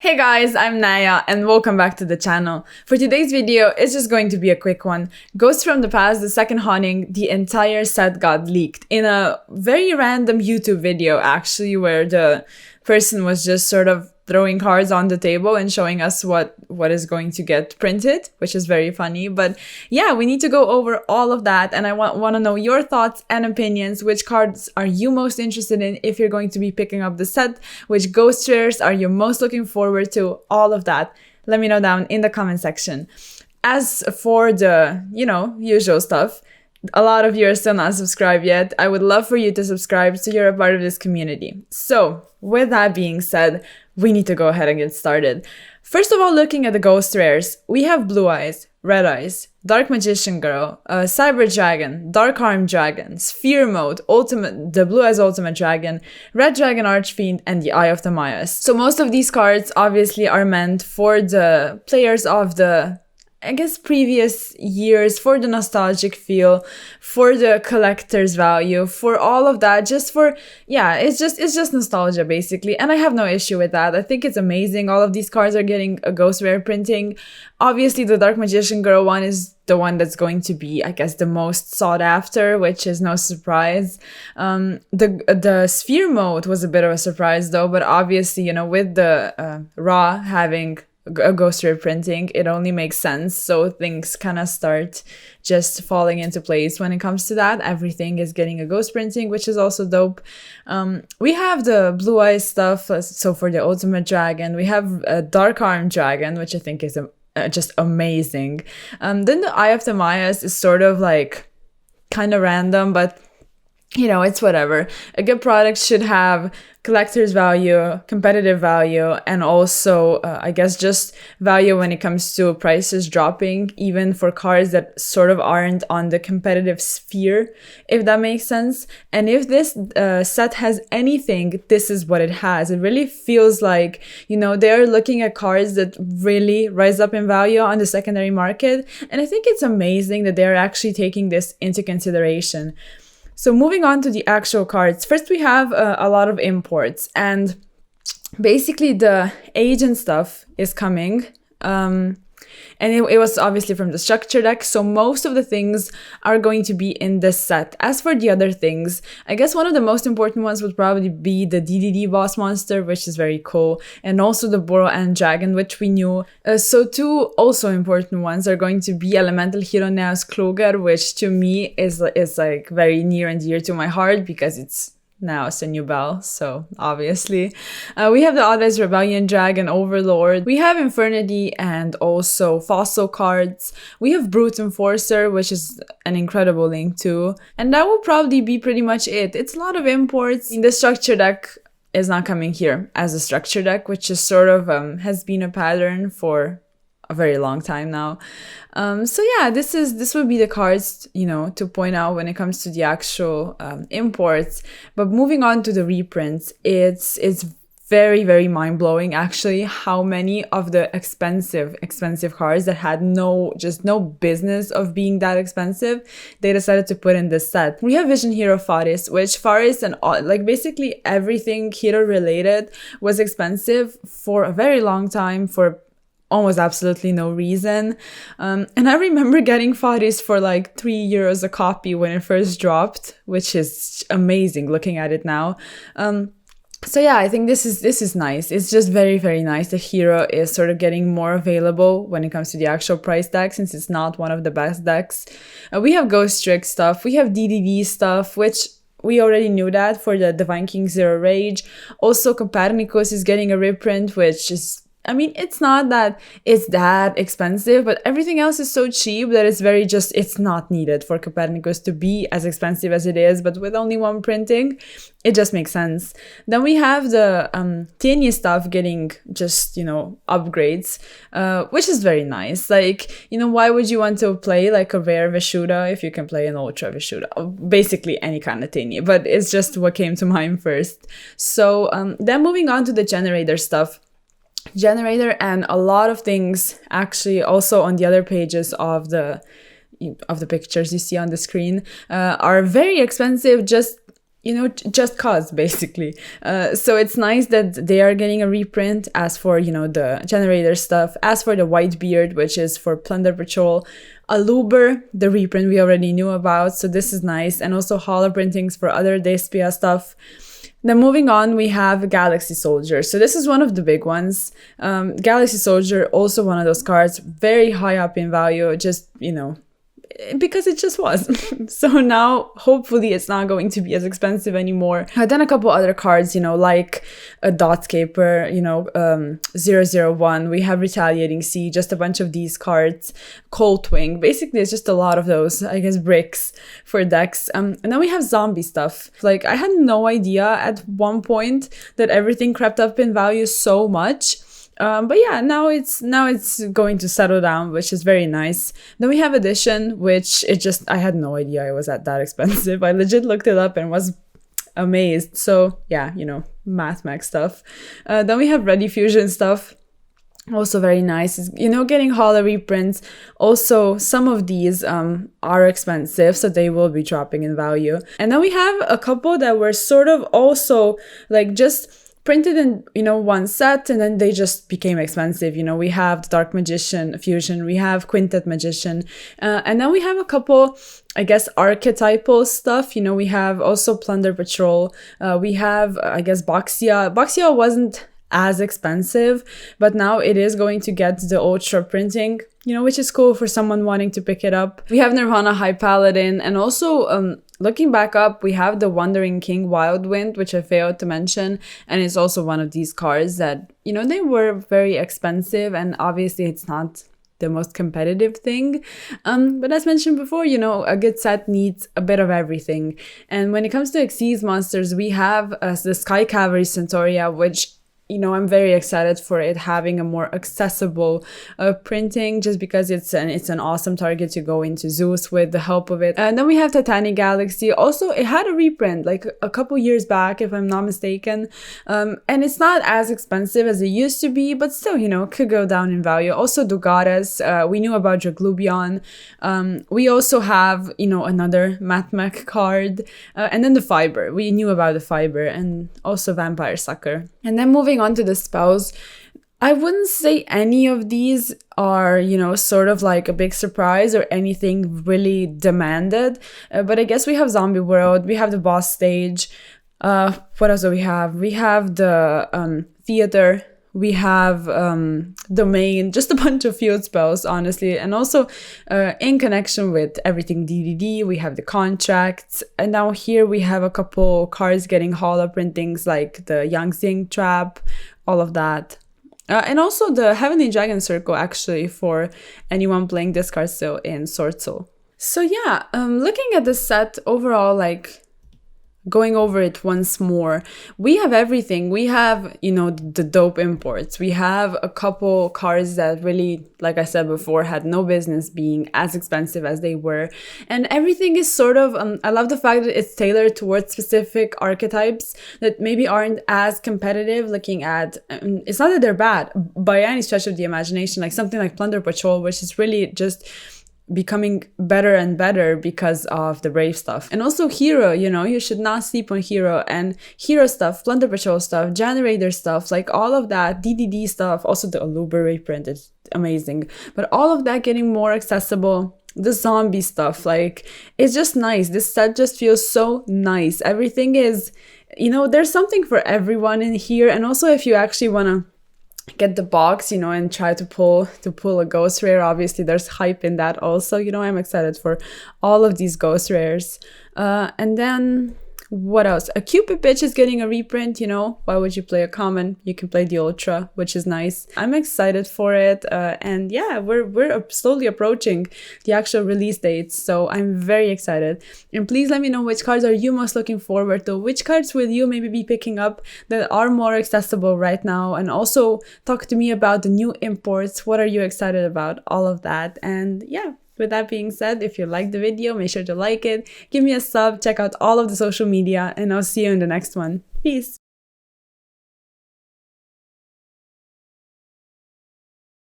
Hey guys, I'm Naya and welcome back to the channel. For today's video, it's just going to be a quick one. Ghosts from the Past, the second haunting, the entire set got leaked in a very random YouTube video actually, where the person was just sort of throwing cards on the table and showing us what is going to get printed, which is very funny. But yeah, we need to go over all of that, and I want to know your thoughts and opinions. Which cards are you most interested in if you're going to be picking up the set? Which ghost rares are you most looking forward to? All of that, let me know down in the comment section. As for the, usual stuff, a lot of you are still not subscribed yet. I would love for you to subscribe so you're a part of this community. So with that being said, we need to go ahead and get started. First of all, looking at the ghost rares, we have Blue Eyes, Red Eyes, Dark Magician Girl, Cyber Dragon, Dark Arm Dragon, Sphere Mode, the Blue Eyes Ultimate Dragon, Red Dragon Archfiend, and the Eye of the Mayas. So most of these cards obviously are meant for the players of the previous years, for the nostalgic feel, for the collector's value, for all of that, just for, it's just nostalgia basically, and I have no issue with that. I think it's amazing. All of these cards are getting a ghost rare printing. Obviously, the Dark Magician Girl one is the one that's going to be, the most sought after, which is no surprise. The Sphere Mode was a bit of a surprise though, but obviously, with the Raw having a ghost rare printing, it only makes sense. So things kind of start just falling into place when it comes to that. Everything is getting a ghost printing, which is also dope. We have the Blue Eyes stuff. So for the Ultimate Dragon, we have a Dark Arm Dragon, which I think is just amazing. Then the Eye of the Mayas is sort of kind of random, but it's whatever. A good product should have collector's value, competitive value, and also, just value when it comes to prices dropping, even for cards that sort of aren't on the competitive sphere, if that makes sense. And if this set has anything, this is what it has. It really feels like, they're looking at cards that really rise up in value on the secondary market. And I think it's amazing that they're actually taking this into consideration. So moving on to the actual cards, first we have a lot of imports, and basically the agent stuff is coming, and it was obviously from the structure deck, so most of the things are going to be in this set. As for the other things, I guess one of the most important ones would probably be the DDD boss monster, which is very cool, and also the Boro and Dragon, which we knew. So two also important ones are going to be Elemental Hero Neos Kluger, which to me is very near and dear to my heart because it's now it's a new bell, so obviously. We have the Oddeyes Rebellion Dragon Overlord. We have Infernity and also Fossil cards. We have Brute Enforcer, which is an incredible link too. And that will probably be pretty much it. It's a lot of imports. The structure deck is not coming here as a structure deck, which is sort of has been a pattern for a very long time now. So yeah, this would be the cards, to point out when it comes to the actual imports. But moving on to the reprints, it's very, very mind-blowing actually how many of the expensive cards that had no business of being that expensive, they decided to put in this set. We have Vision Hero Faris, which Faris and basically everything hero related was expensive for a very long time for almost absolutely no reason. And I remember getting Faris for €3 a copy when it first dropped, which is amazing looking at it now. So yeah, I think this is nice. It's just very, very nice that Hero is sort of getting more available when it comes to the actual price tag, since it's not one of the best decks. We have Ghost Trick stuff. We have DDD stuff, which we already knew that for the Divine King Zero Rage. Also, Copernicus is getting a reprint, which is, it's not that it's that expensive, but everything else is so cheap that it's not needed for Copernicus to be as expensive as it is, but with only one printing, it just makes sense. Then we have the Tiny stuff getting just, upgrades, which is very nice. Why would you want to play a rare Vishuda if you can play an ultra Vishuda? Basically any kind of Tiny, but it's just what came to mind first. So then moving on to the generator stuff. Generator and a lot of things actually also on the other pages of the pictures you see on the screen are very expensive, just you know, just cause, basically. So it's nice that they are getting a reprint as for, you know, the generator stuff. As for the Whitebeard, which is for Plunder Patrol, Aluber, the reprint we already knew about, so this is nice. And also holo printings for other Despia stuff. Then moving on, we have Galaxy Soldier. So this is one of the big ones. Galaxy Soldier, also one of those cards, very high up in value, just, you know, because it just was. So now hopefully it's not going to be as expensive anymore. Then a couple other cards, you know, like a Dotscaper, you know, 001. We have Retaliating Sea, just a bunch of these cards. Coltwing, basically it's just a lot of those, I guess, bricks for decks. And then we have zombie stuff. Like, I had no idea at one point that everything crept up in value so much. But yeah, now it's going to settle down, which is very nice. Then we have Edition, which I had no idea it was that expensive. I legit looked it up and was amazed. So yeah, you know, math stuff. Then we have Ready Fusion stuff. Also very nice. It's, you know, getting holo reprints. Also, some of these are expensive, so they will be dropping in value. And then we have a couple that were sort of also like just printed in, you know, one set, and then they just became expensive. You know, we have the Dark Magician Fusion, we have Quintet Magician, and then we have a couple, I guess, archetypal stuff. You know, we have also Plunder Patrol, we have, I guess, Boxia. Boxia wasn't as expensive, but now it is going to get the ultra printing, you know, which is cool for someone wanting to pick it up. We have Nirvana High Paladin, and also looking back up, we have the Wandering King Wildwind, which I failed to mention, and it's also one of these cards that, you know, they were very expensive, and obviously it's not the most competitive thing. But as mentioned before, you know, a good set needs a bit of everything. And when it comes to Xyz monsters, we have the Sky Cavalry Centauria, which, you know, I'm very excited for it having a more accessible printing, just because it's an awesome target to go into Zeus with the help of it. And then we have Titanic Galaxy. Also, it had a reprint like a couple years back, if I'm not mistaken. And it's not as expensive as it used to be, but still, you know, could go down in value. Also, Dugaras. We knew about Draglubion. We also have, you know, another Matmech card. And then the Fiber. We knew about the Fiber, and also Vampire Sucker. And then moving on to the spells, I wouldn't say any of these are, you know, sort of like a big surprise or anything really demanded, but I guess we have Zombie World, we have the Boss Stage, what else do we have? We have the Theater, we have Domain, just a bunch of field spells, honestly. And also in connection with everything DDD, we have the Contracts. And now here we have a couple cards getting holo printings, like the Yangtze Trap, all of that. And also the Heavenly Dragon Circle, actually, for anyone playing this card still in Sword Soul. So yeah, looking at the set overall, like, going over it once more, we have everything. We have, you know, the dope imports. We have a couple cards that really, like I said before, had no business being as expensive as they were. And everything is sort of, I love the fact that it's tailored towards specific archetypes that maybe aren't as competitive. Looking at, it's not that they're bad by any stretch of the imagination, like something like Plunder Patrol, which is really just becoming better and better because of the Brave stuff. And also Hero, you know, you should not sleep on Hero. And Hero stuff, Plunder Patrol stuff, Generator stuff, like all of that, DDD stuff, also the Aluber reprint is amazing. But all of that getting more accessible. The zombie stuff, like, it's just nice. This set just feels so nice. Everything is, you know, there's something for everyone in here. And also if you actually want to get the box, you know, and try to pull a ghost rare, obviously there's hype in that also, you know. I'm excited for all of these ghost rares. And then what else? A Cupid Bitch is getting a reprint, you know. Why would you play a common? You can play the Ultra, which is nice. I'm excited for it. And yeah, we're slowly approaching the actual release dates, so I'm very excited. And please let me know which cards are you most looking forward to. Which cards will you maybe be picking up that are more accessible right now? And also talk to me about the new imports. What are you excited about? All of that. And yeah. With that being said, if you liked the video, make sure to like it, give me a sub, check out all of the social media, and I'll see you in the next one. Peace!